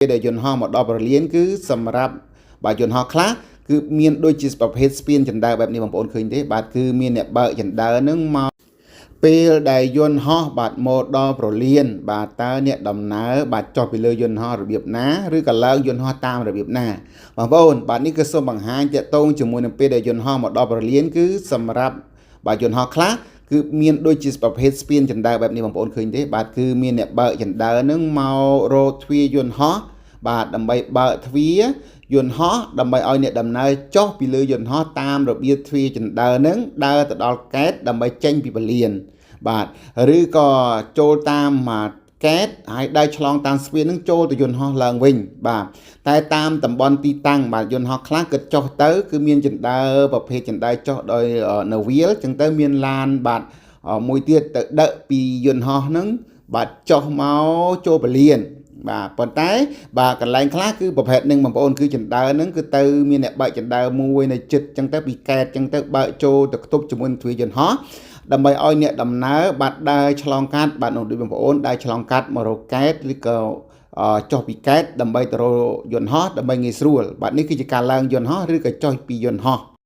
ដែលយន្តហោះមកដល់ប្រលានគឺសម្រាប់បើយន្តហោះខ្លះគឺមានដូចជាប្រភេទស្ពានចិន្តាបែបនេះបងប្អូនឃើញទេបាទគឺមានអ្នកបើកចិន្តានឹងមកពេលដែលយន្តហោះបាទមកដល់ប្រលានបាទតើអ្នកដំណើរបាទចុះពីលើយន្តហោះរបៀបណាឬក៏ឡើងយន្តហោះតាមរបៀបណាបងប្អូនបាទនេះគឺសូមបង្ហាញតាក់ទងជាមួយនឹងពេលដែលយន្តហោះមកដល់ប្រលានគឺសម្រាប់បាទយន្តហោះខ្លះគឺមានដូចជាប្រភេទស្ពានចិន្តាបែបនេះបងប្អូនឃើញទេបាទគឺមានអ្នកបើកចិន្តានឹងមករកទ្វារយន្តហោះបាទដើម្បីបើកទ្វារយន្តហោះដើម្បីឲ្យអ្នកដំណើរចុះពីលើយន្តហោះតាមរបៀបទ្វារចិន្តានឹងដើរទៅដល់កែតដើម្បីចេញពីពលានបាទឬក៏ចូលតាមកែតហើយដើរឆ្លងតាមស្ពាននឹងចូលទៅយន្តហោះឡើងវិញបាទតែតាមតំបន់ទីតាំងបាទយន្តហោះខ្លះគិតចុះទៅគឺមានចិន្តាប្រភេទចិន្តាចុះដោយនៅវាលចឹងទៅមានឡានបាទមួយទៀតទៅដឹកពីយន្តហោះនឹងបាទចុះមកចូលពលានបាទប៉ុន្តែបាទកន្លែងខ្លះគឺប្រភេទនឹងបងប្អូនគឺចិន្តានឹងគឺទៅមានអ្នកបើកចិន្តាមួយនៅចិត្តចឹងទៅពីកែតចឹងទៅបើកចូលទៅខ្ទប់ជាមួយទ្វារយន្តហោះដើម្បីឲ្យអ្នកដំណើរបាទដើរឆ្លងកាត់បាទនោះដូចបងប្អូនដើរឆ្លងកាត់មករកកែតឬក៏ចុះពីកែតដើម្បីទៅរកយន្តហោះដើម្បីងាយស្រួលបាទនេះគឺជាការឡើងយន្តហោះឬក៏ចុះពីយន្តហោះ